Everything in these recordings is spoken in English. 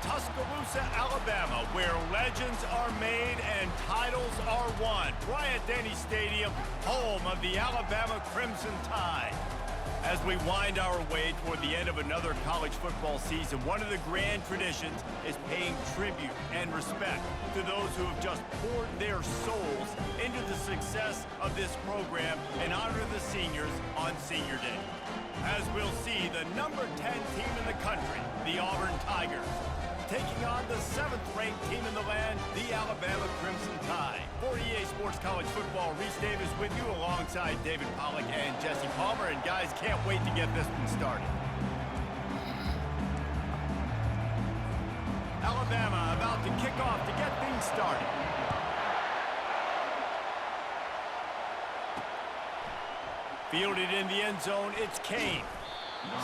Tuscaloosa, Alabama, where legends are made and titles are won. Bryant-Denny Stadium, home of the Alabama Crimson Tide. As we wind our way toward the end of another college football season, one of the grand traditions is paying tribute and respect to those who have just poured their souls into the success of this program and honor the seniors on Senior Day. As we'll see, the number 10 team in the country, the Auburn Tigers, taking on the 7th-ranked team in the land, the Alabama Crimson Tide. For EA Sports College Football, Reese Davis with you alongside David Pollack and Jesse Palmer. And guys, can't wait to get this one started. Alabama about to kick off to get things started. Fielded in the end zone, it's Kane.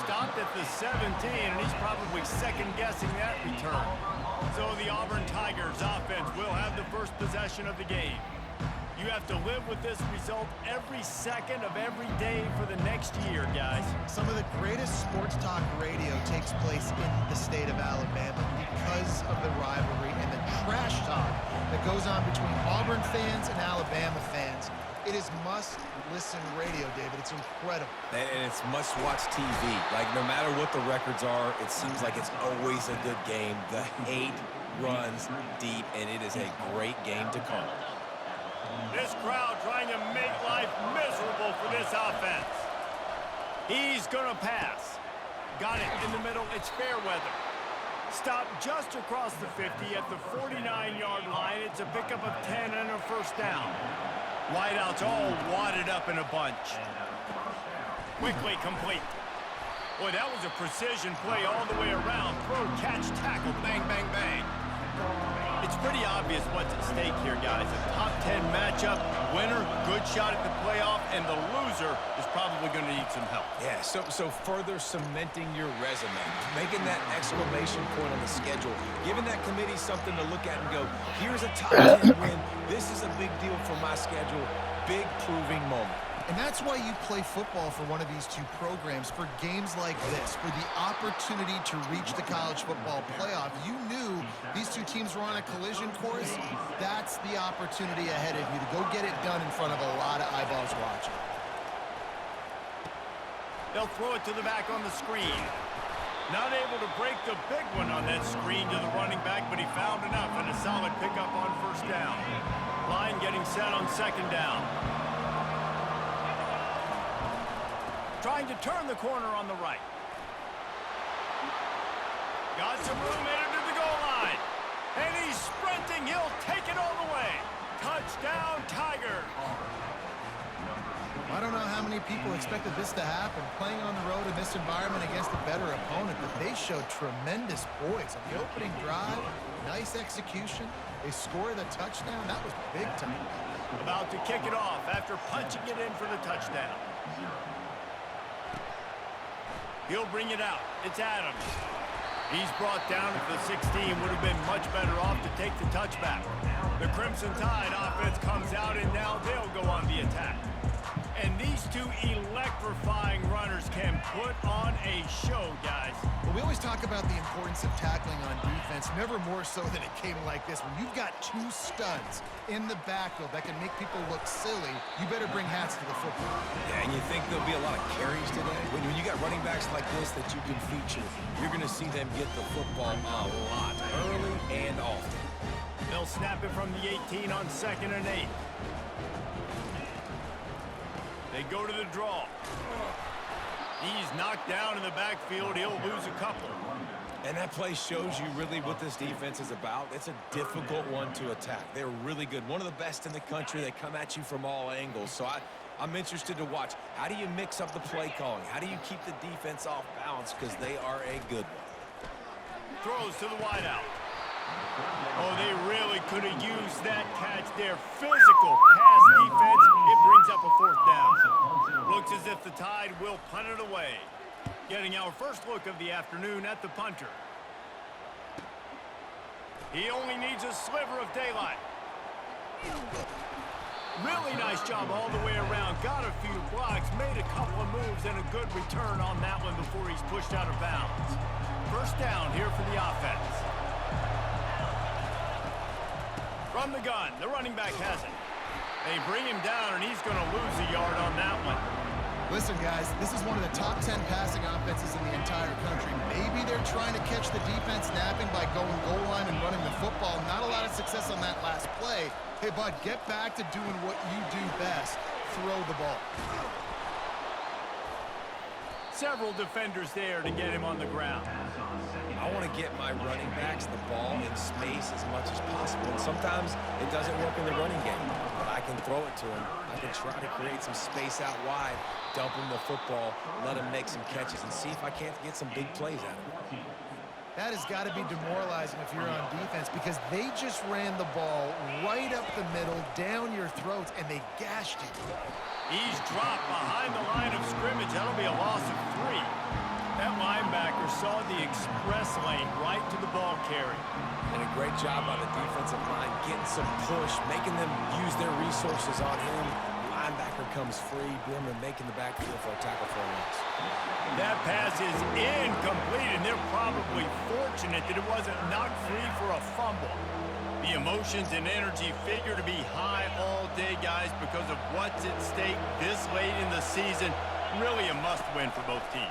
Stopped at the 17, and he's probably second-guessing that return. So the Auburn Tigers offense will have the first possession of the game. You have to live with this result every second of every day for the next year, guys. Some of the greatest sports talk radio takes place in the state of Alabama because of the rivalry and the trash talk that goes on between Auburn fans and Alabama fans. It is must-listen radio, David. It's incredible. And it's must-watch TV. Like, no matter what the records are, it seems like it's always a good game. The hate runs deep, and it is a great game to call. This crowd trying to make life miserable for this offense. He's going to pass. Got it in the middle. It's fair weather. Stopped just across the 50 at the 49-yard line. It's a pickup of 10 and a first down. Wideouts all wadded up in a bunch. Quickly complete. Boy, that was a precision play all the way around. Throw, catch, tackle, bang, bang, bang. It's pretty obvious what's at stake here, guys. A top 10 matchup, winner, good shot at the playoff, and the loser is probably going to need some help. Yeah, so further cementing your resume, making that exclamation point on the schedule, giving that committee something to look at and go, here's a top 10 win. This is a big deal for my schedule. Big proving moment. And that's why you play football for one of these two programs, for games like this, for the opportunity to reach the college football playoff. You knew these two teams were on a collision course. That's the opportunity ahead of you to go get it done in front of a lot of eyeballs watching. They'll throw it to the back on the screen. Not able to break the big one on that screen to the running back, but he found enough and a solid pickup on first down. Line getting set on second down. Trying to turn the corner on the right. Got some room headed to the goal line. And he's sprinting. He'll take it all the way. Touchdown, Tigers. I don't know how many people expected this to happen, playing on the road in this environment against a better opponent, but they showed tremendous poise on the opening drive. Nice execution. They scored a touchdown. That was big time. About to kick it off after punching it in for the touchdown. He'll bring it out. It's Adams. He's brought down at the 16. Would have been much better off to take the touchback. The Crimson Tide offense comes out, and now they'll go on the attack. And these two electrifying runners can put on a show, guys. Well, we always talk about the importance of tackling on defense, never more so than it came like this. When you've got two studs in the backfield that can make people look silly, you better bring hats to the football. Yeah, and you think there'll be a lot of carries today? When you got running backs like this that you can feature, you're going to see them get the football a lot, early and often. They'll snap it from the 18 on 2nd and 8. They go to the draw. He's knocked down in the backfield. He'll lose a couple. And that play shows you really what this defense is about. It's a difficult one to attack. They're really good. One of the best in the country. They come at you from all angles. So I'm interested to watch. How do you mix up the play calling? How do you keep the defense off balance? Because they are a good one. Throws to the wideout. Oh, they really could have used that catch there. Physical pass defense. It brings up a fourth down. Looks as if the Tide will punt it away. Getting our first look of the afternoon at the punter. He only needs a sliver of daylight. Really nice job all the way around. Got a few blocks, made a couple of moves, and a good return on that one before he's pushed out of bounds. First down here for the offense. From the gun, the running back has it. They bring him down, and he's going to lose a yard on that one. Listen, guys, this is one of the top 10 passing offenses in the entire country. Maybe they're trying to catch the defense napping by going goal line and running the football. Not a lot of success on that last play. Hey, bud, get back to doing what you do best. Throw the ball. Several defenders there to get him on the ground. I want to get my running backs the ball in space as much as possible. And sometimes it doesn't work in the running game, but I can throw it to him. I can try to create some space out wide, dump him the football, let him make some catches, and see if I can't get some big plays out of him. That has got to be demoralizing if you're on defense because they just ran the ball right up the middle, down your throats, and they gashed you. He's dropped behind the line of scrimmage. That'll be a loss of 3. That linebacker saw the express lane right to the ball carrier. And a great job by the defensive line getting some push, making them use their resources on him. Linebacker comes free, boom, and making the backfield for a tackle for a loss. That pass is incomplete, and they're probably fortunate that it wasn't knocked free for a fumble. The emotions and energy figure to be high all day, guys, because of what's at stake this late in the season. Really a must-win for both teams.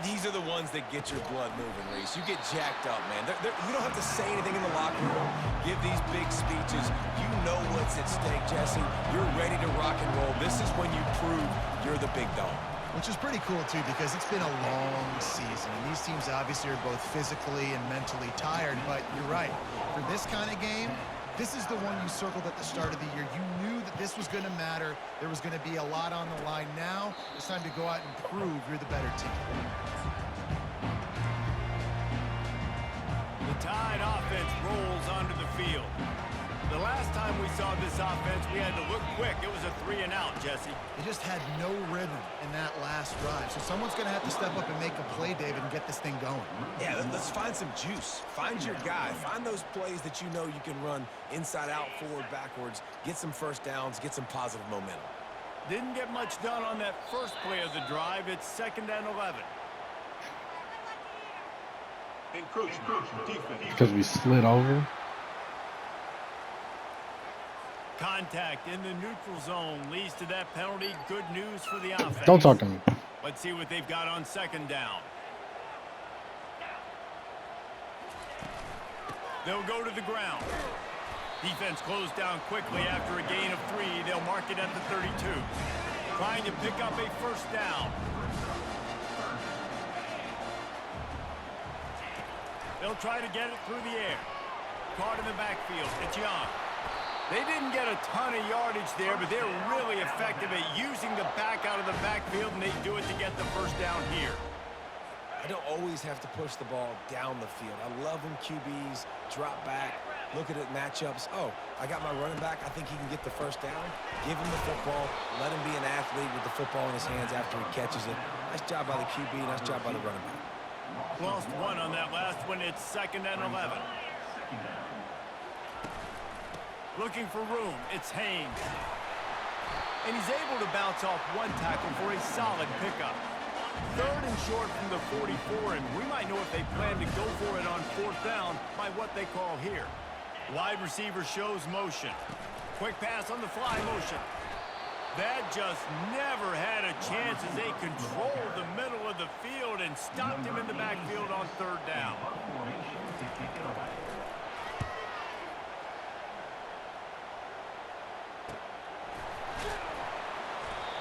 These are the ones that get your blood moving, Reese. You get jacked up, man. You don't have to say anything in the locker room, give these big speeches. You know what's at stake, Jesse. You're ready to rock and roll. This is when you prove you're the big dog. Which is pretty cool, too, because it's been a long season. And these teams obviously are both physically and mentally tired. But you're right. For this kind of game, this is the one you circled at the start of the year. You knew that this was going to matter. There was going to be a lot on the line. Now it's time to go out and prove you're the better team. The Tide offense rolls onto the field. The last time we saw this offense, we had to look quick. It was a 3-and-out, Jesse. They just had no rhythm in that last drive. So someone's going to have to step up and make a play, David, and get this thing going. Yeah, let's find some juice. Find your guy. Find those plays that you know you can run inside out, forward, backwards. Get some first downs. Get some positive momentum. Didn't get much done on that first play of the drive. It's 2nd and 11. Because we slid over. Contact in the neutral zone leads to that penalty. Good news for the offense. Don't talk to me. Let's see what they've got on 2nd down. They'll go to the ground. Defense closed down quickly after a gain of 3. They'll mark it at the 32. Trying to pick up a first down. They'll try to get it through the air. Caught in the backfield. It's Young. They didn't get a ton of yardage there, but they're really effective at using the back out of the backfield, and they do it to get the first down here. I don't always have to push the ball down the field. I love when QBs drop back, look at it, matchups. Oh, I got my running back. I think he can get the first down. Give him the football. Let him be an athlete with the football in his hands after he catches it. Nice job by the QB. Nice job by the running back. Lost 1 on that last one. It's 2nd and 11. Looking for room. It's Haynes. And he's able to bounce off 1 tackle for a solid pickup. 3rd and short from the 44, and we might know if they plan to go for it on 4th down by what they call here. Wide receiver shows motion. Quick pass on the fly motion. That just never had a chance as they controlled the middle of the field and stopped him in the backfield on 3rd down.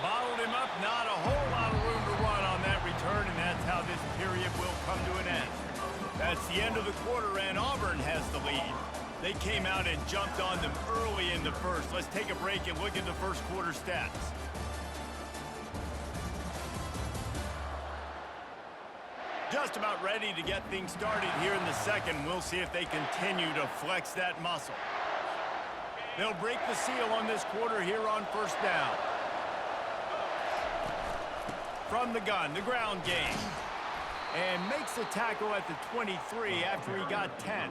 Bottled him up, not a whole lot of room to run on that return, and that's how this period will come to an end. That's the end of the quarter, and Auburn has the lead. They came out and jumped on them early in the first. Let's take a break and look at the first quarter stats. Just about ready to get things started here in the second. We'll see if they continue to flex that muscle. They'll break the seal on this quarter here on 1st down. From the gun, the ground game. And makes the tackle at the 23 after he got 10.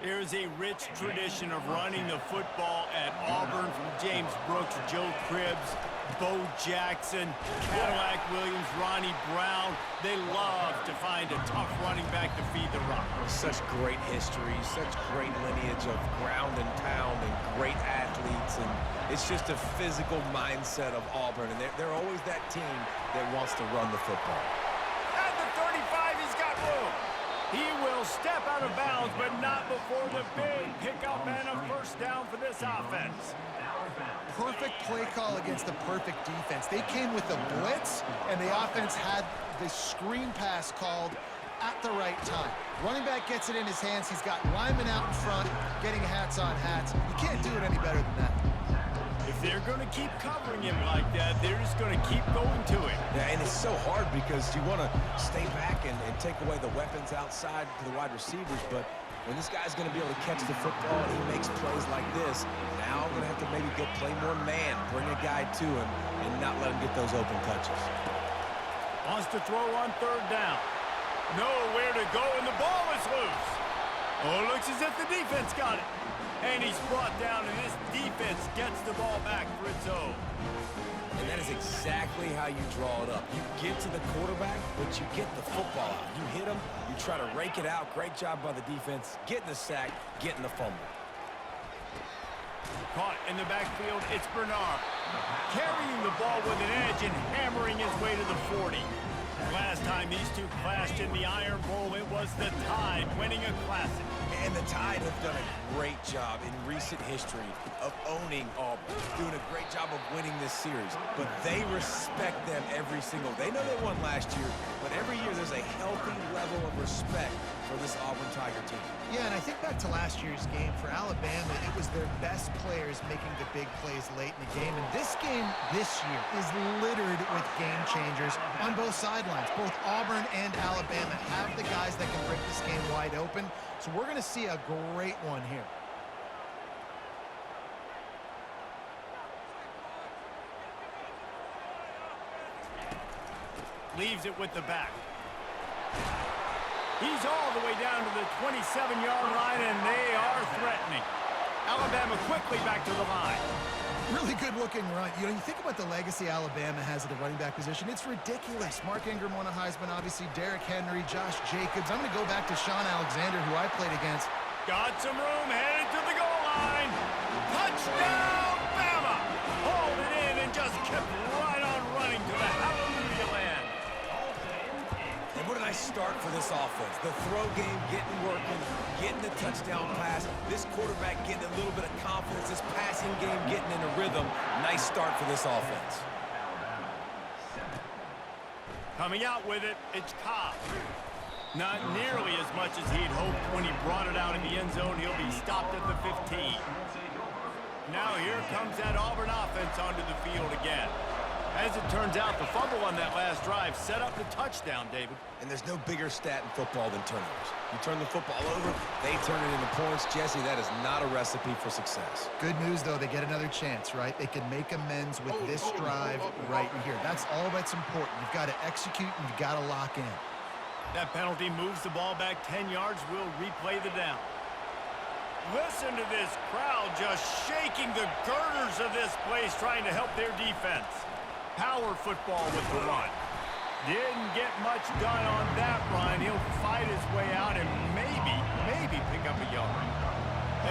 There's a rich tradition of running the football at Auburn, from James Brooks, Joe Cribbs, Bo Jackson, Cadillac Williams, Ronnie Brown. They love to find a tough running back to feed the rock. Such great history, such great lineage of ground and pound and great athletes. And it's just a physical mindset of Auburn. And they're always that team that wants to run the football. At the 35, he's got room. He will step out of bounds, but not before the big pickup and a first down for this offense. Perfect play call against the perfect defense. They came with the blitz, and the offense had the screen pass called at the right time. Running back gets it in his hands. He's got linemen out in front, getting hats on hats. You can't do it any better than that. If they're going to keep covering him like that, they're just going to keep going to it. Yeah, and it's so hard because you want to stay back and take away the weapons outside to the wide receivers, but when this guy's going to be able to catch the football and he makes plays like this, now I'm going to have to maybe play more man, bring a guy to him, and not let him get those open touches. Wants to throw on third down. Nowhere to go, and the ball is loose. Oh, looks as if the defense got it. And he's brought down, and this defense gets the ball back for its own. And that is exactly how you draw it up. You get to the quarterback, but you get the football out. You hit him, you try to rake it out. Great job by the defense. Getting the sack, getting the fumble. Caught in the backfield, it's Bernard. Carrying the ball with an edge and hammering his way to the 40. Last time these two clashed in the Iron Bowl, it was the Tide winning a classic. And the Tide have done a great job in recent history of owning Auburn, doing a great job of winning this series. But they respect them every single. They know they won last year, but every year there's a healthy level of respect for this Auburn Tiger team. Yeah, and I think back to last year's game. For Alabama, it was their best players making the big plays late in the game. And this game this year is littered with game changers on both sidelines. Both Auburn and Alabama have the guys that can break this game wide open. So we're going to see a great one here. Leaves it with the back. He's all the way down to the 27-yard line, and they are threatening. Alabama quickly back to the line. Really good-looking run. You think about the legacy Alabama has at the running back position. It's ridiculous. Mark Ingram won a Heisman, obviously. Derrick Henry, Josh Jacobs. I'm going to go back to Sean Alexander, who I played against. Got some room, headed to the goal line. Touchdown, Bama! Hauled it in and just kept right on running to the hallelujah land. And what a nice start for this offense. The throw game getting working, getting the touchdown pass. This quarterback getting a little bit of confidence. This passing game getting in a rhythm. Nice start for this offense. Coming out with it, it's Cobb. Not nearly as much as he'd hoped when he brought it out in the end zone. He'll be stopped at the 15. Now here comes that Auburn offense onto the field again. As it turns out, the fumble on that last drive set up the touchdown, David. And there's no bigger stat in football than turnovers. You turn the football over, they turn it into points. Jesse, that is not a recipe for success. Good news, though, they get another chance, right? They can make amends with this drive right here. That's all that's important. You've got to execute and you've got to lock in. That penalty moves the ball back 10 yards. We'll replay the down. Listen to this crowd just shaking the girders of this place trying to help their defense. Power football with the run. Didn't get much done on that run. He'll fight his way out and maybe pick up a yard.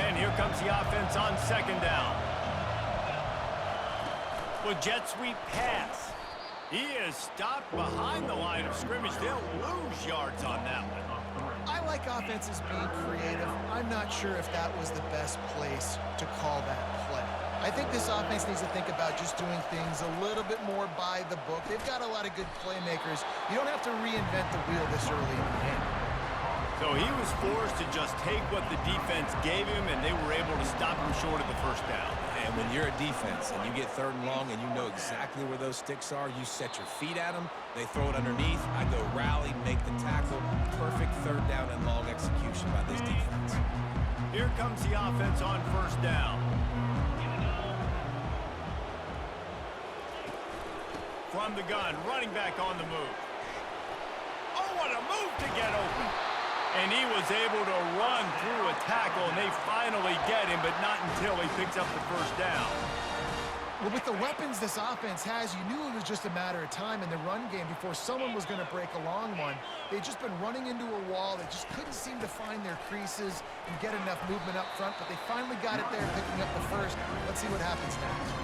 And here comes the offense on second down. Well, jet sweep pass. He is stopped behind the line of scrimmage. They'll lose yards on that one. I like offenses being creative. I'm not sure if that was the best place to call that play. I think this offense needs to think about just doing things a little bit more by the book. They've got a lot of good playmakers. You don't have to reinvent the wheel this early in the game. So he was forced to just take what the defense gave him, and they were able to stop him short of the first down. And when you're a defense and you get third and long and you know exactly where those sticks are, you set your feet at them, they throw it underneath, I go rally, make the tackle. Perfect third down and long execution by this defense. Here comes the offense on first down. From the gun, running back on the move. Oh, what a move to get open. And he was able to run through a tackle, and they finally get him, but not until he picks up the first down. Well, with the weapons this offense has, you knew it was just a matter of time in the run game before someone was going to break a long one. They'd just been running into a wall. They just couldn't seem to find their creases and get enough movement up front, but they finally got it there, picking up the first. Let's see what happens next.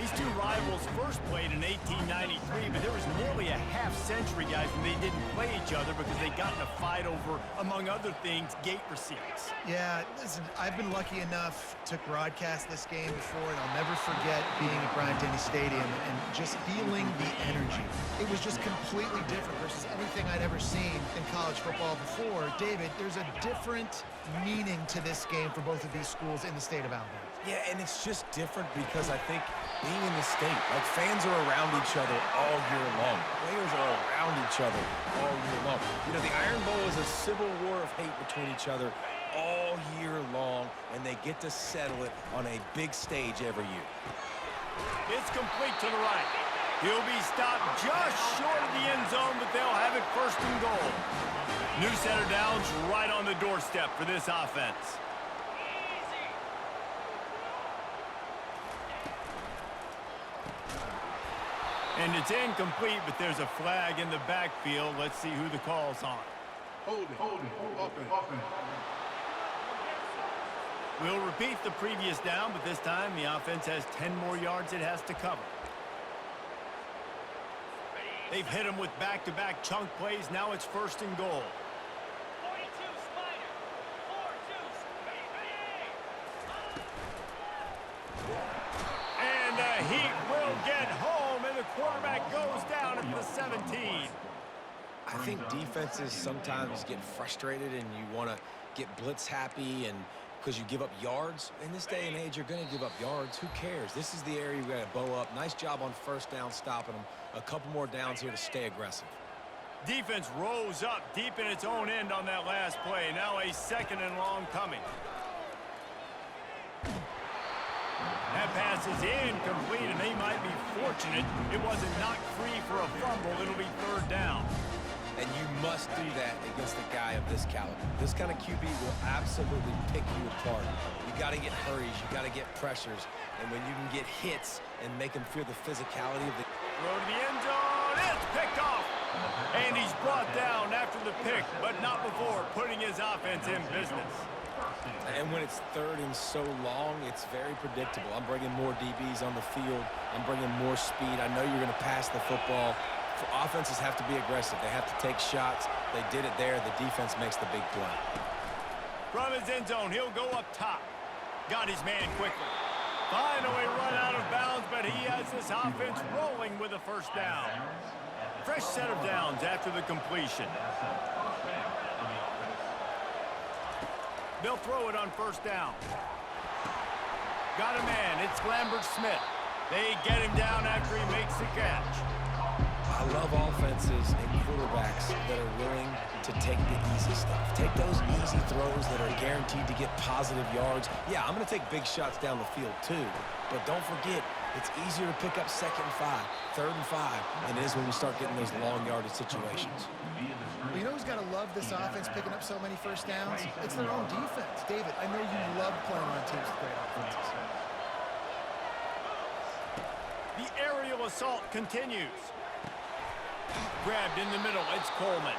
These two rivals first played in 1893, but there was nearly a half-century, guys, when they didn't play each other because they got in a fight over, among other things, gate receipts. Yeah, listen, I've been lucky enough to broadcast this game before, and I'll never forget being at Dynasty Stadium and just feeling the energy. It was just completely different versus anything I'd ever seen in college football before. David, there's a different meaning to this game for both of these schools in the state of Alabama. Yeah, and it's just different because I think being in the state, like fans are around each other all year long. Players are around each other all year long. You know, the Iron Bowl is a civil war of hate between each other all year long, and they get to settle it on a big stage every year. It's complete to the right. He'll be stopped just short of the end zone, but they'll have it first and goal. New center downs right on the doorstep for this offense. And it's incomplete, but there's a flag in the backfield. Let's see who the call's on. Hold it. We'll repeat the previous down, but this time the offense has 10 more yards it has to cover. They've hit him with back-to-back chunk plays. Now it's first and goal. And the Heat will get home, and the quarterback goes down at the 17. I think defenses sometimes get frustrated and you want to get blitz happy and because you give up yards. In this day and age, you're going to give up yards. Who cares? This is the area you got to bow up. Nice job on first down stopping them. A couple more downs here to stay aggressive. Defense rose up deep in its own end on that last play. Now a second and long coming. That pass is incomplete, and they might be fortunate it wasn't knocked free for a fumble. It'll be third down. And you must do that against a guy of this caliber. This kind of QB will absolutely pick you apart. You got to get hurries. You got to get pressures. And when you can get hits and make them feel the physicality of the... Throw to the end zone. It's picked off. And he's brought down after the pick, but not before putting his offense in business. And when it's third and so long, it's very predictable. I'm bringing more DBs on the field. I'm bringing more speed. I know you're going to pass the football. Offenses have to be aggressive. They have to take shots. They did it there. The defense makes the big play. From his end zone, he'll go up top. Got his man quickly. Finally run out of bounds, but he has this offense rolling with a first down. Fresh set of downs after the completion. They'll throw it on first down. Got a man. It's Lambert Smith. They get him down after he makes the catch. I love offenses and quarterbacks that are willing to take the easy stuff. Take those easy throws that are guaranteed to get positive yards. Yeah, I'm going to take big shots down the field too. But don't forget, it's easier to pick up second and 5, third and 5 than it is when we start getting those long yardage situations. Well, you know who's got to love this offense picking up so many first downs? It's their own defense. David, I know you love playing on teams with great offenses. The aerial assault continues. Grabbed in the middle, it's Coleman.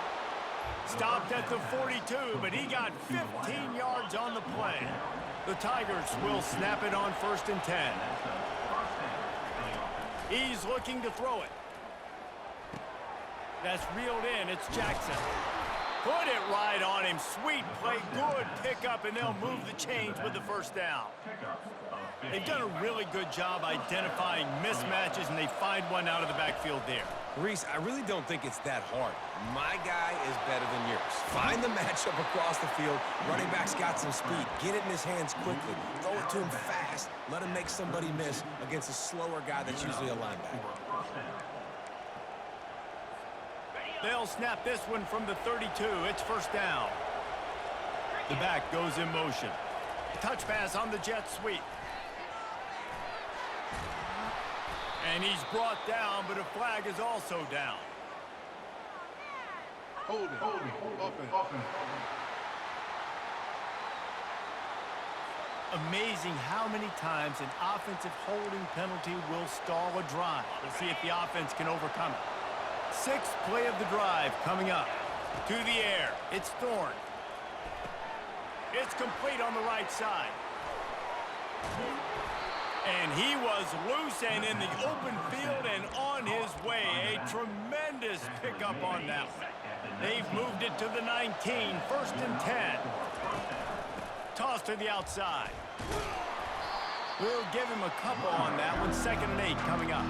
Stopped at the 42, but he got 15 yards on the play. The Tigers will snap it on first and 10. He's looking to throw it. That's reeled in, it's Jackson. Put it right on him, sweet play, good pickup, and they'll move the chains with the first down. They've done a really good job identifying mismatches, and they find one out of the backfield there. Reese, I really don't think it's that hard. My guy is better than yours. Find the matchup across the field. Running back's got some speed. Get it in his hands quickly. Throw it to him fast. Let him make somebody miss against a slower guy that's usually a linebacker. They'll snap this one from the 32. It's first down. The back goes in motion. Touch pass on the jet sweep. And he's brought down, but a flag is also down. Hold it. Amazing how many times an offensive holding penalty will stall a drive. We'll see if the offense can overcome it. Sixth play of the drive coming up. To the air. It's Thorne. It's complete on the right side. And he was loose and in the open field and on his way. A tremendous pickup on that one. They've moved it to the 19, 1st and 10. Toss to the outside. We'll give him a couple on that one. 2nd and 8 coming up.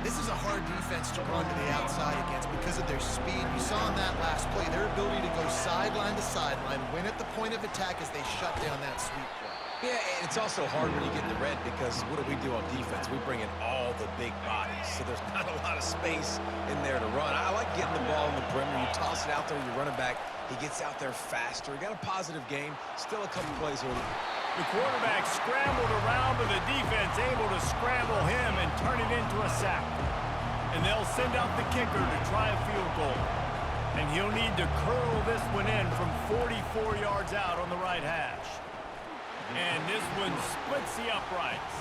This is a hard defense to run to the outside against because of their speed. You saw in that last play their ability to go sideline to sideline, win at the point of attack as they shut down that sweep play. Yeah, and it's also hard when you get in the red because what do on defense? We bring in all the big bodies, so there's not a lot of space in there to run. I like getting the ball in the perimeter. You toss it out there, you run it back. He gets out there faster. He got a positive game. Still a couple plays early. The quarterback scrambled around, but the defense able to scramble him and turn it into a sack. And they'll send out the kicker to try a field goal. And he'll need to curl this one in from 44 yards out on the right hash. And this one splits the uprights.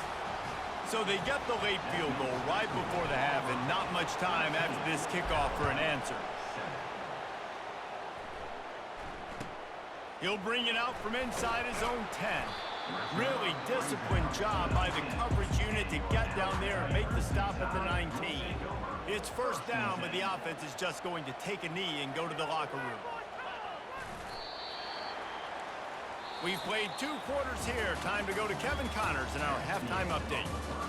So they get the late field goal right before the half and not much time after this kickoff for an answer. He'll bring it out from inside his own 10. Really disciplined job by the coverage unit to get down there and make the stop at the 19. It's 1st down, but the offense is just going to take a knee and go to the locker room. We've played 2 quarters here. Time to go to Kevin Connors in our halftime update.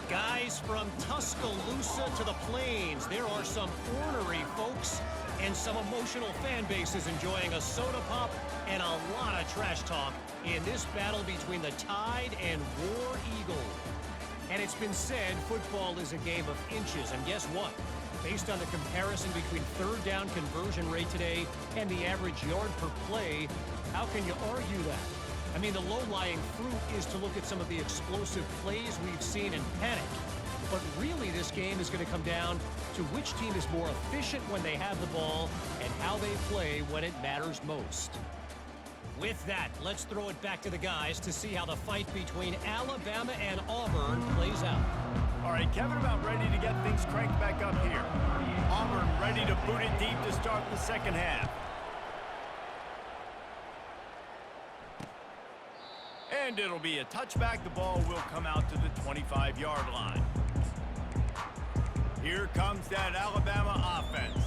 Guys, from Tuscaloosa to the Plains, there are some ornery folks and some emotional fan bases enjoying a soda pop and a lot of trash talk in this battle between the Tide and War Eagle. And it's been said football is a game of inches, and guess what? Based on the comparison between 3rd down conversion rate today and the average yard per play, how can you argue that? I mean, the low-lying fruit is to look at some of the explosive plays we've seen in panic. But really, this game is going to come down to which team is more efficient when they have the ball and how they play when it matters most. With that, let's throw it back to the guys to see how the fight between Alabama and Auburn plays out. All right, Kevin about ready to get things cranked back up here. Auburn ready to boot it deep to start the 2nd half. And it'll be a touchback. The ball will come out to the 25-yard line. Here comes that Alabama offense.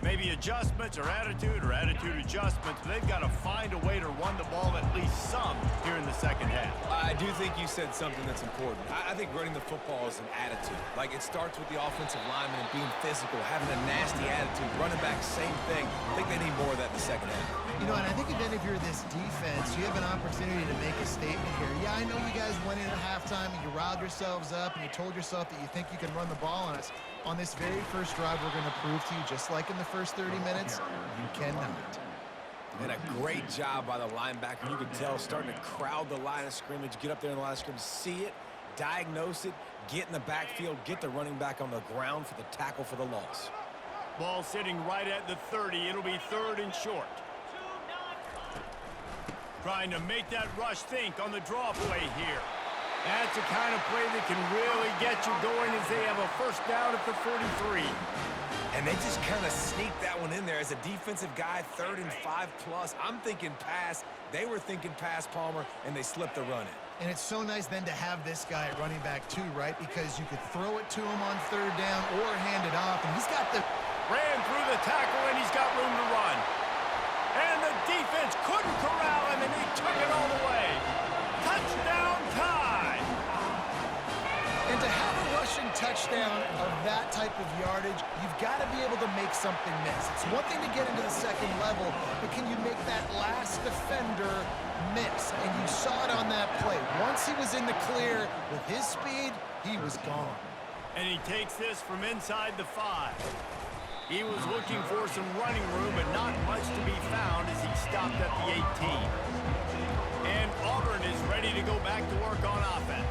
Maybe adjustments or attitude adjustments. They've got to find a way to run the ball at least some here in the 2nd half. I do think you said something that's important. I think running the football is an attitude. Like, it starts with the offensive lineman and being physical, having a nasty attitude. Running back, same thing. I think they need more of that in the 2nd half. You know, and I think even if you're this defense, you have an opportunity to make a statement here. Yeah, I know you guys went in at halftime and you riled yourselves up and you told yourself that you think you can run the ball on us. On this very first drive, we're going to prove to you, just like in the first 30 minutes, you cannot. And a great job by the linebacker. You can tell, starting to crowd the line of scrimmage, get up there in the line of scrimmage, see it, diagnose it, get in the backfield, get the running back on the ground for the tackle for the loss. Ball sitting right at the 30. It'll be 3rd and short. Trying to make that rush think on the draw play here. That's the kind of play that can really get you going as they have a 1st down at the 43. And they just kind of sneaked that one in there as a defensive guy, 3rd and 5+. I'm thinking pass. They were thinking pass, Palmer, and they slipped the run in. And it's so nice then to have this guy at running back too, right? Because you could throw it to him on 3rd down or hand it off. And he's got the... Ran through the tackle, and he's got room to run. And the defense couldn't corral him, and he took it all the way. Touchdown Tide! And to have a rushing touchdown of that type of yardage, you've got to be able to make something miss. It's one thing to get into the 2nd level, but can you make that last defender miss? And you saw it on that play. Once he was in the clear with his speed, he was gone. And he takes this from inside the 5. He was looking for some running room, but not much to be found as he stopped at the 18. And Auburn is ready to go back to work on offense.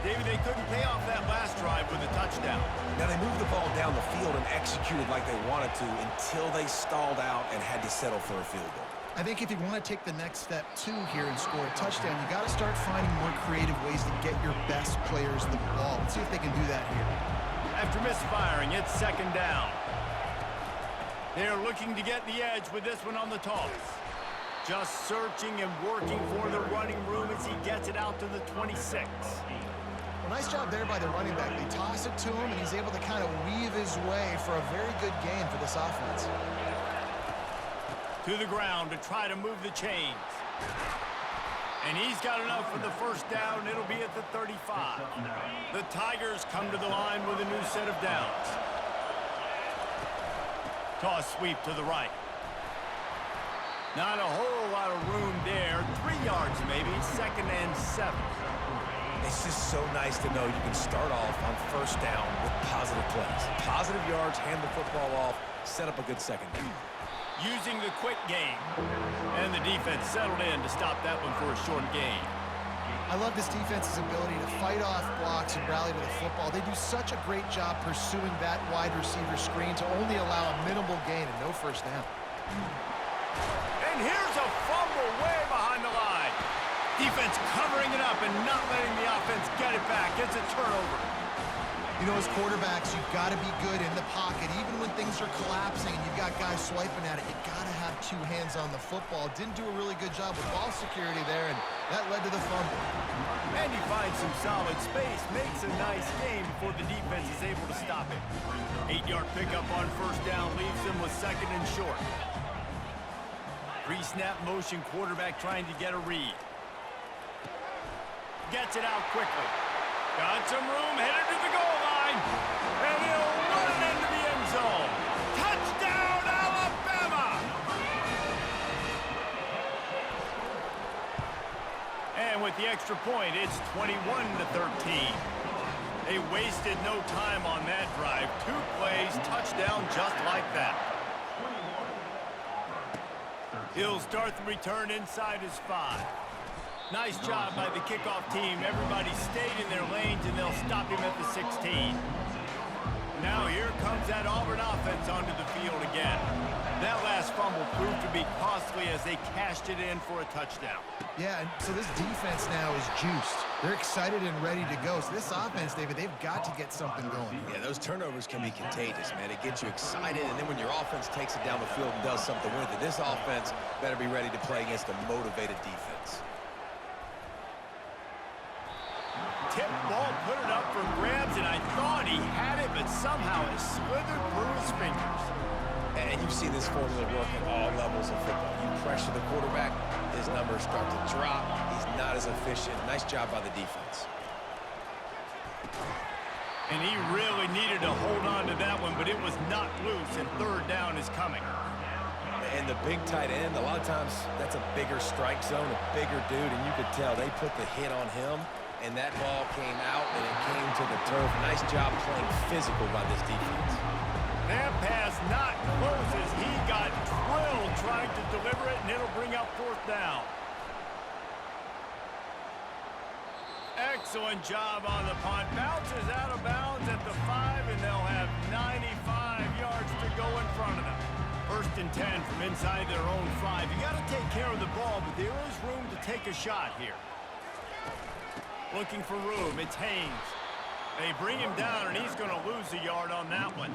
David, they couldn't pay off that last drive with a touchdown. Now, they moved the ball down the field and executed like they wanted to until they stalled out and had to settle for a field goal. I think if you want to take the next step, too, here and score a touchdown, you got to start finding more creative ways to get your best players the ball. Let's see if they can do that here. After misfiring, it's second down. They're looking to get the edge with this one on the toss. Just searching and working for the running room as he gets it out to the 26. Well, nice job there by the running back. They toss it to him, and he's able to kind of weave his way for a very good gain for this offense. To the ground to try to move the chains. And he's got enough for the first down. It'll be at the 35. The Tigers come to the line with a new set of downs. Toss sweep to the right. Not a whole lot of room there. 3 yards maybe, 2nd and 7. It's just so nice to know you can start off on first down with positive plays. Positive yards, hand the football off, set up a good second down. Using the quick game. And the defense settled in to stop that one for a short gain. I love this defense's ability to fight off blocks and rally to the football. They do such a great job pursuing that wide receiver screen to only allow a minimal gain and no first down. And here's a fumble way behind the line. Defense covering it up and not letting the offense get it back. It's a turnover. You know, as quarterbacks, you've got to be good in the pocket. Even when things are collapsing and you've got guys swiping at it, you've got to have 2 hands on the football. Didn't do a really good job with ball security there, and that led to the fumble. And he finds some solid space, makes a nice game before the defense is able to stop it. 8-yard pickup on first down leaves them with 2nd and short. Pre-snap motion quarterback trying to get a read. Gets it out quickly. Got some room, headed to the goal line. And he'll run it into the end zone. Touchdown, Alabama! And with the extra point, it's 21-13. They wasted no time on that drive. 2 plays, touchdown just like that. He'll start the return inside his 5. Nice job by the kickoff team. Everybody stayed in their lanes, and they'll stop him at the 16. Now here comes that Auburn offense onto the field again. That last fumble proved to be costly as they cashed it in for a touchdown. Yeah, and so this defense now is juiced. They're excited and ready to go. So this offense, David, they've got to get something going. Yeah, those turnovers can be contagious, man. It gets you excited, and then when your offense takes it down the field and does something with it, this offense better be ready to play against a motivated defense. Tip ball, put it up for grabs, and I thought he had it, but somehow it slithered through his fingers. And you've seen this formula work at all levels of football. You pressure the quarterback, his numbers start to drop. He's not as efficient. Nice job by the defense. And he really needed to hold on to that one, but it was not loose, and 3rd down is coming. And the big tight end, a lot of times that's a bigger strike zone, a bigger dude, and you could tell they put the hit on him, and that ball came out, and it came to the turf. Nice job playing physical by this defense. That pass not close as he got drilled trying to deliver it, and it'll bring up 4th down. Excellent job on the punt. Bounces out of bounds at the 5, and they'll have 95 yards to go in front of them. 1st and 10 from inside their own 5. You got to take care of the ball, but there is room to take a shot here. Looking for room. It's Haynes. They bring him down, and he's going to lose a yard on that one.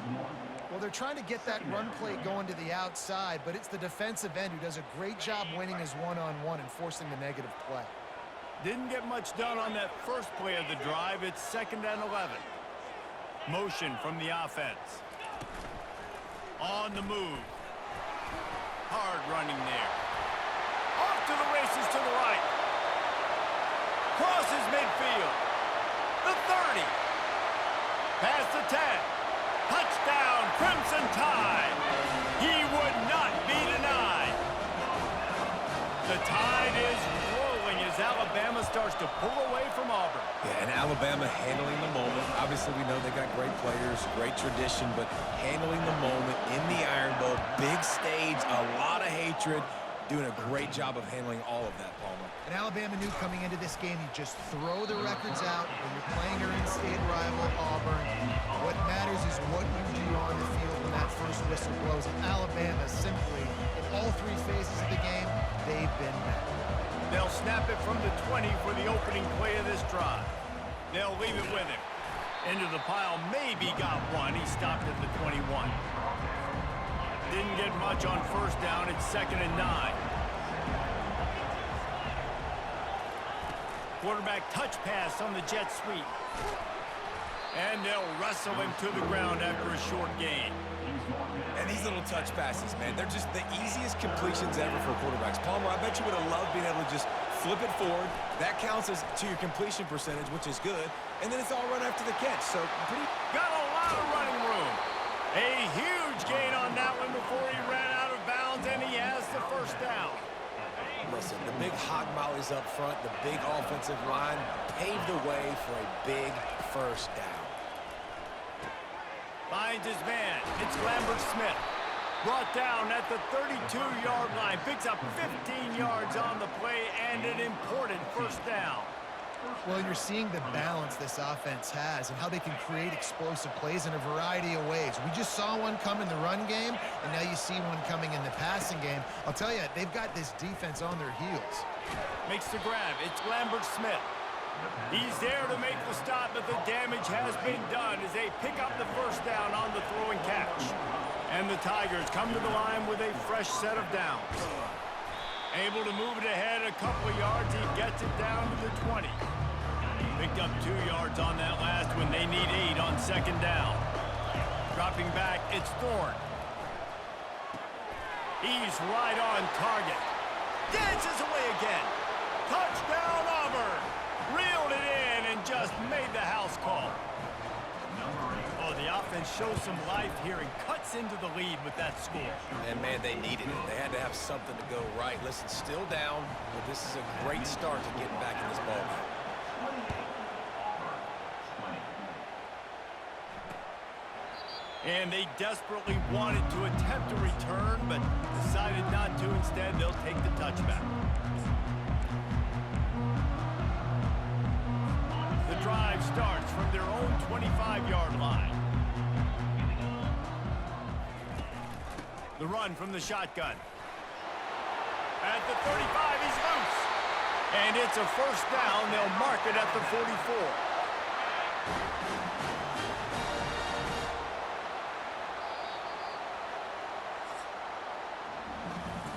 Well, they're trying to get that run play going to the outside, but it's the defensive end who does a great job winning his one-on-one and forcing the negative play. Didn't get much done on that first play of the drive. It's 2nd and 11. Motion from the offense. On the move. Hard running there. Off to the races to the right. Crosses midfield. The 30. Past the 10. Touchdown, Crimson Tide. He would not be denied. The Tide is rolling as Alabama starts to pull away from Auburn. Yeah, and Alabama handling the moment. Obviously, we know they got great players, great tradition, but handling the moment in the Iron Bowl, big stage, a lot of hatred, doing a great job of handling all of that, Palmer. And Alabama knew coming into this game, you just throw the records out when you're playing your in-state rival, Auburn. What matters is what you do on the field when when that first whistle blows. Alabama simply, in all three phases of the game, they've been better. They'll snap it from the 20 for the opening play of this drive. They'll leave it with him. Into the pile, maybe got one. He stopped at the 21. Didn't get much on first down. It's 2nd and 9. Quarterback touch pass on the jet sweep. And they'll wrestle him to the ground after a short gain. And these little touch passes, man, they're just the easiest completions ever for quarterbacks. Palmer, I bet you would have loved being able to just flip it forward. That counts as to your completion percentage, which is good. And then it's all run after the catch. So got a lot of running room. A huge gain on that one before he ran out of bounds, and he has the first down. Listen, the big hog mollies up front, the big offensive line paved the way for a big first down. Finds his man. It's Lambert Smith. Brought down at the 32-yard line. Picks up 15 yards on the play and an important first down. Well, you're seeing the balance this offense has and how they can create explosive plays in a variety of ways. We just saw one come in the run game, and now you see one coming in the passing game. I'll tell you, they've got this defense on their heels. Makes the grab. It's Lambert Smith. He's there to make the stop, but the damage has been done as they pick up the first down on the throw and catch. And the Tigers come to the line with a fresh set of downs. Able to move it ahead a couple of yards. He gets it down to the 20. Picked up 2 yards on that last one. They need 8 on 2nd down. Dropping back, it's Thorne. He's right on target. Dances away again. Touchdown, Auburn. Reeled it in and just made the house call. Oh, the offense shows some life here and cuts into the lead with that score. And, man, they needed it. They had to have something to go right. Listen, still down, but this is a great start to getting back in this ballgame. And they desperately wanted to attempt a return, but decided not to. Instead, they'll take the touchback. The drive starts from their own 25-yard line. The run from the shotgun. At the 35, he's loose. And it's a first down. They'll mark it at the 44.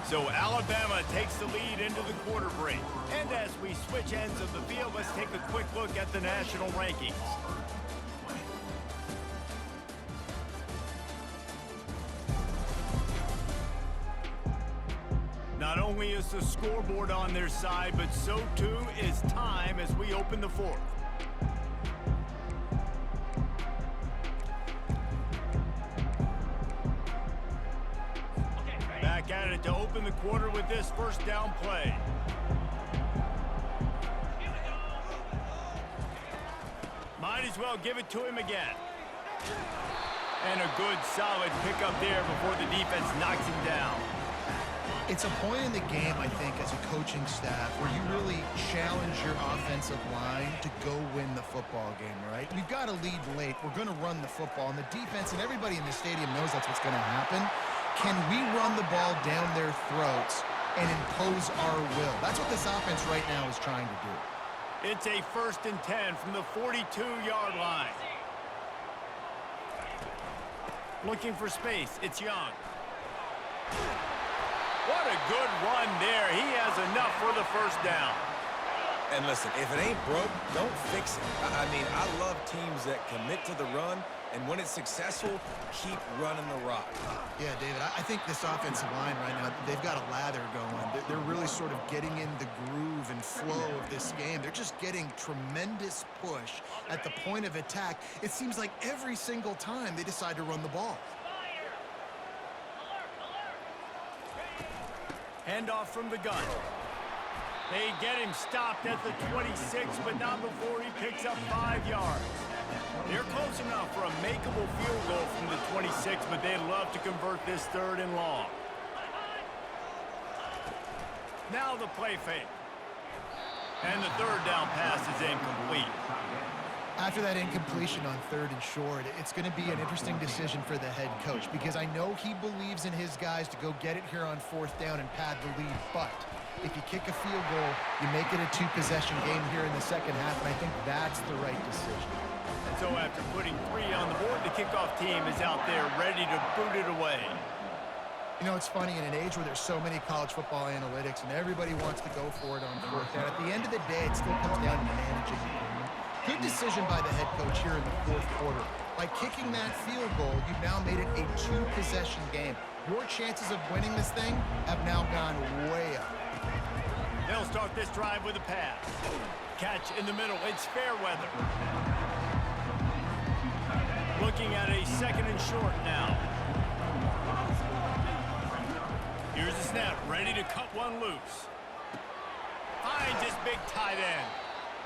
So Alabama takes the lead into the quarter break. And as we switch ends of the field, let's take a quick look at the national rankings. Not only is the scoreboard on their side, but so too is time as we open the fourth. Back at it to open the quarter with this first down play. Might as well give it to him again. And a good solid pickup there before the defense knocks him down. It's a point in the game, I think, as a coaching staff where you really challenge your offensive line to go win the football game, right? We've got to lead late. We're going to run the football, and the defense and everybody in the stadium knows that's what's going to happen. Can we run the ball down their throats and impose our will? That's what this offense right now is trying to do. It's a 1st and 10 from the 42-yard line. Looking for space. It's Young. What a good run there. He has enough for the first down. And listen, if it ain't broke, don't fix it. I mean, I love teams that commit to the run, and when it's successful, keep running the rock. Yeah, David, I think this offensive line right now, they've got a lather going. They're really sort of getting in the groove and flow of this game. They're just getting tremendous push at the point of attack. It seems like every single time they decide to run the ball. Handoff from the gun. They get him stopped at the 26, but not before he picks up 5 yards. They're close enough for a makeable field goal from the 26, but they'd love to convert this 3rd and long. Now the play fake. And the 3rd down pass is incomplete. After that incompletion on 3rd and short, it's going to be an interesting decision for the head coach because I know he believes in his guys to go get it here on 4th down and pad the lead, but if you kick a field goal, you make it a 2-possession game here in the second half, and I think that's the right decision. And so after putting 3 on the board, the kickoff team is out there ready to boot it away. You know, it's funny, in an age where there's so many college football analytics and everybody wants to go for it on 4th down, at the end of the day, it still comes down to managing the game. Good decision by the head coach here in the 4th quarter. By kicking that field goal, you've now made it a 2-possession game. Your chances of winning this thing have now gone way up. They'll start this drive with a pass. Catch in the middle. It's fair weather. Looking at a 2nd and short now. Here's the snap. Ready to cut one loose. Finds his big tight end.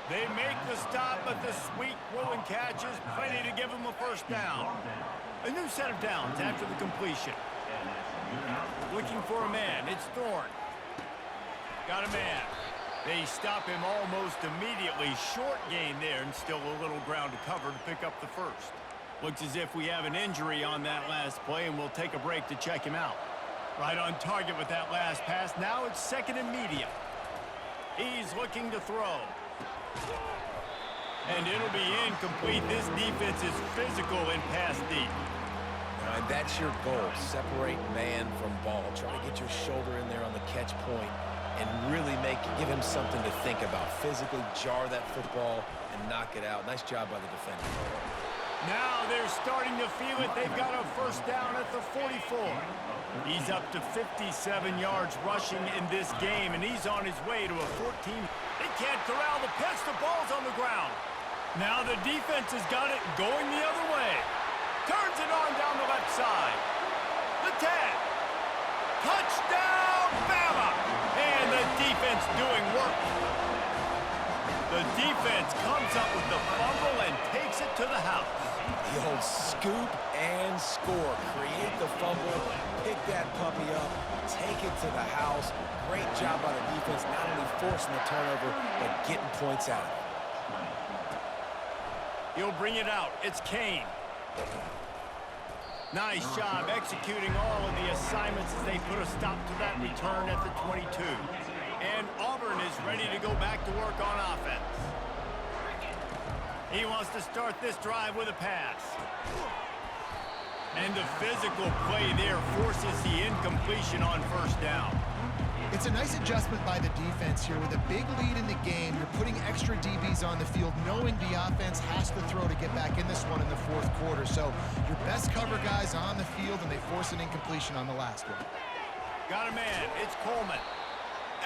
They make the stop, but the sweet rolling catch is plenty to give him a 1st down. A new set of downs after the completion. Looking for a man. It's Thorne. Got a man. They stop him almost immediately. Short gain there and still a little ground to cover to pick up the 1st. Looks as if we have an injury on that last play, and we'll take a break to check him out. Right on target with that last pass. Now it's 2nd and medium. He's looking to throw. And it'll be incomplete. This defense is physical and pass deep. And that's your goal. Separate man from ball. Try to get your shoulder in there on the catch point and really give him something to think about. Physically jar that football and knock it out. Nice job by the defender. Now they're starting to feel it. They've got a 1st down at the 44. He's up to 57 yards rushing in this game, and he's on his way to a 14. They can't corral the pitch. The ball's on the ground. Now the defense has got it going the other way. Turns it on down the left side. The tag. Touchdown, Bama! And the defense doing work. The defense comes up with the fumble and takes it to the house. The old scoop and score. Create the fumble, pick that puppy up, take it to the house. Great job by the defense, not only forcing the turnover, but getting points out of it. He'll bring it out. It's Kane. Nice job executing all of the assignments as they put a stop to that return at the 22. And Auburn is ready to go back to work on offense. He wants to start this drive with a pass. And the physical play there forces the incompletion on 1st down. It's a nice adjustment by the defense here. With a big lead in the game, you're putting extra DBs on the field, knowing the offense has to throw to get back in this one in the 4th quarter. So your best cover guys on the field, and they force an incompletion on the last one. Got a man. It's Coleman.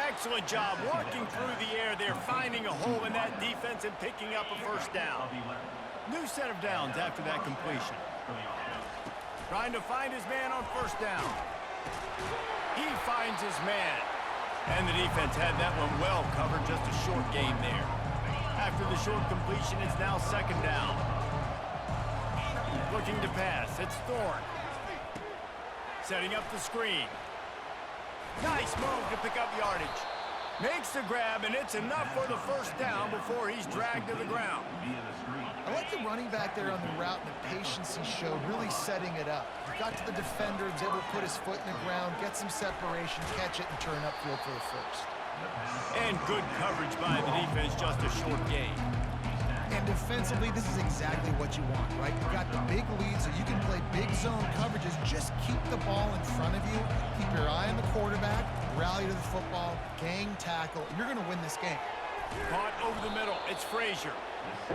Excellent job working through the air there, finding a hole in that defense and picking up a 1st down. New set of downs after that completion. Trying to find his man on 1st down. He finds his man. And the defense had that one well covered, just a short gain there. After the short completion, it's now 2nd down. Looking to pass, it's Thorne. Setting up the screen. Nice move to pick up yardage. Makes the grab, and it's enough for the 1st down before he's dragged to the ground. I like the running back there on the route and the patience he showed, really setting it up. He got to the defender, was able to put his foot in the ground, get some separation, catch it, and turn upfield for the 1st. And good coverage by the defense, just a short gain. And defensively, this is exactly what you want, right? You've got the big lead, so you can play big zone coverages. Just keep the ball in front of you, keep your eye on the quarterback, rally to the football, gang tackle, and you're going to win this game. Caught over the middle, it's Frazier.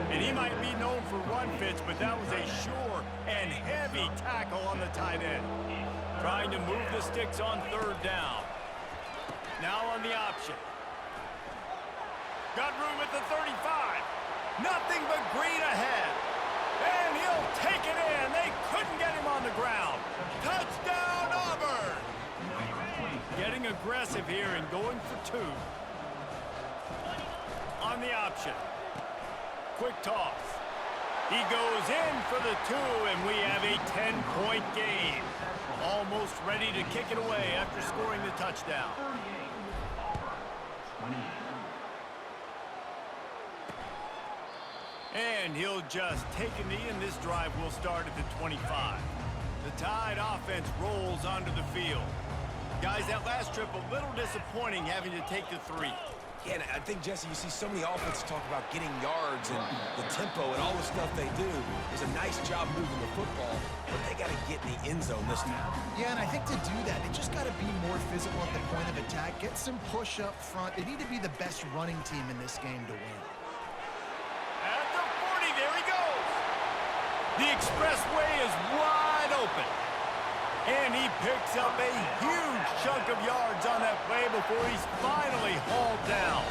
And he might be known for run fits, but that was a sure and heavy tackle on the tight end. Trying to move the sticks on 3rd down. Now on the option. Got room at the 35. Nothing but green ahead. And he'll take it in. They couldn't get him on the ground. Touchdown, Auburn! Getting aggressive here and going for 2. On the option. Quick toss. He goes in for the 2, and we have a 10-point game. Almost ready to kick it away after scoring the touchdown. And he'll just take a knee, and this drive will start at the 25. The Tide offense rolls onto the field. Guys, that last trip, a little disappointing having to take the 3. Yeah, and I think, Jesse, you see so many offenses talk about getting yards and the tempo and all the stuff they do. It was a nice job moving the football, but they got to get in the end zone this time. Yeah, and I think to do that, they just got to be more physical at the point of attack, get some push up front. They need to be the best running team in this game to win. At the 40, there he goes. The expressway is wide open. And he picks up a huge chunk of yards on that play before he's finally hauled down.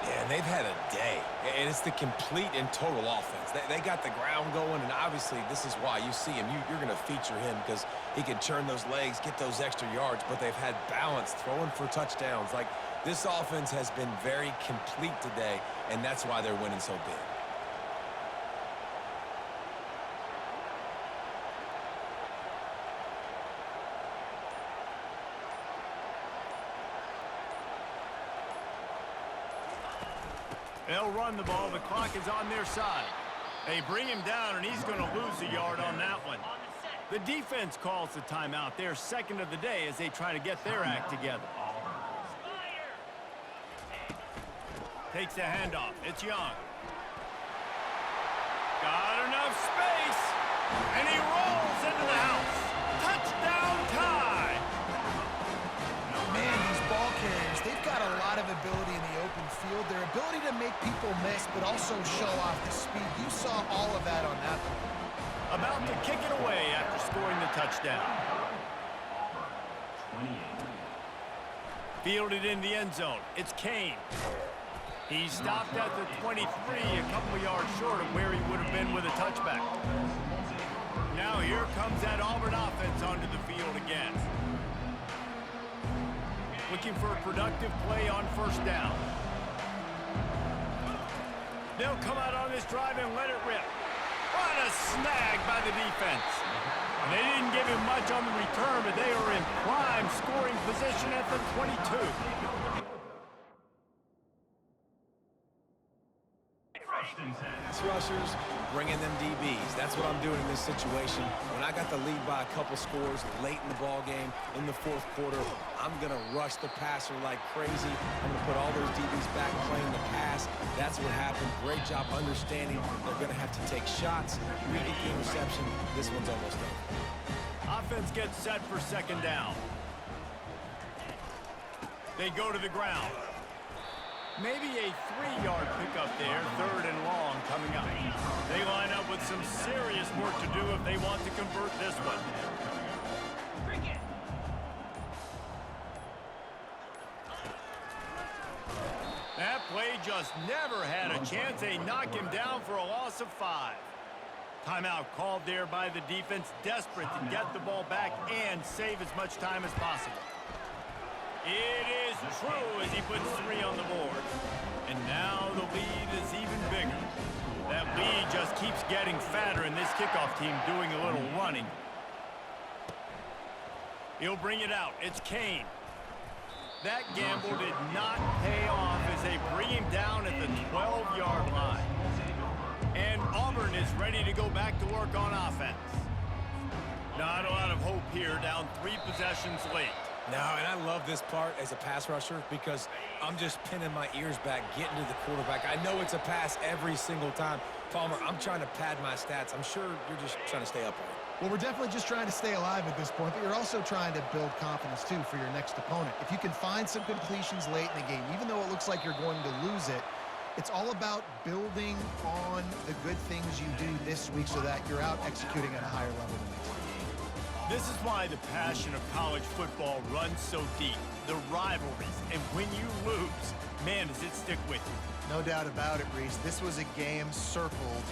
Yeah, and they've had a day. And it's the complete and total offense. They got the ground going, and obviously this is why you see him. You're going to feature him because he can turn those legs, get those extra yards, but they've had balance, throwing for touchdowns. Like, this offense has been very complete today, and that's why they're winning so big. They'll run the ball. The clock is on their side. They bring him down, and he's going to lose a yard on that one. The defense calls the timeout. Their second of the day as they try to get their act together. Takes the handoff. It's Young. Got enough space, and he rolls into the house. Touchdown Tide! Man, these ball carriers, they've got a lot of ability in the open field. Their ability to make people miss, but also show off the speed. You saw all of that on that play. About to kick it away after scoring the touchdown. Fielded in the end zone. It's Kane. He stopped at the 23, a couple of yards short of where he would have been with a touchback. Now here comes that Auburn offense onto the field again. Looking for a productive play on first down. They'll come out on this drive and let it rip. What a snag by the defense. They didn't give him much on the return, but they are in prime scoring position at the 22. Pass rushers, bringing them DBs. That's what I'm doing in this situation. When I got the lead by a couple scores late in the ball game, in the fourth quarter, I'm going to rush the passer like crazy. I'm going to put all those DBs back playing the pass. That's what happened. Great job understanding they're going to have to take shots, reading the interception. This one's almost over. Offense gets set for second down. They go to the ground. Maybe a 3-yard pickup there, third and long coming up. They line up with some serious work to do if they want to convert this one. That play just never had a chance. They knock him down for a loss of 5. Timeout called there by the defense, desperate to get the ball back and save as much time as possible. It is true as he puts 3 on the board. And now the lead is even bigger. That lead just keeps getting fatter, and this kickoff team doing a little running. He'll bring it out. It's Kane. That gamble did not pay off as they bring him down at the 12-yard line. And Auburn is ready to go back to work on offense. Not a lot of hope here, down 3 possessions late. No, and I love this part as a pass rusher because I'm just pinning my ears back, getting to the quarterback. I know it's a pass every single time. Palmer, I'm trying to pad my stats. I'm sure you're just trying to stay upright. Well, we're definitely just trying to stay alive at this point, but you're also trying to build confidence, too, for your next opponent. If you can find some completions late in the game, even though it looks like you're going to lose it, it's all about building on the good things you do this week so that you're out executing at a higher level the next week. This is why the passion of college football runs so deep. The rivalries, and when you lose, man, does it stick with you. No doubt about it, Reese. This was a game circled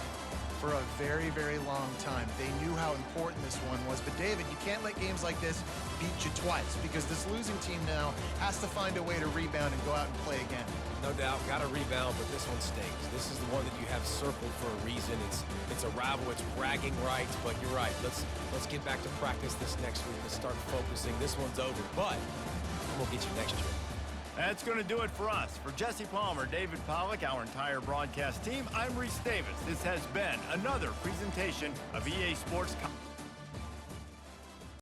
for a very, very long time. They knew how important this one was. But, David, you can't let games like this beat you twice because this losing team now has to find a way to rebound and go out and play again. No doubt, got to rebound, but this one stinks. This is the one that you have circled for a reason. It's a rival, it's bragging rights, but you're right. Let's get back to practice this next week. Let's start focusing. This one's over, but we'll get you next year. That's going to do it for us. For Jesse Palmer, David Pollack, our entire broadcast team, I'm Reese Davis. This has been another presentation of EA Sports.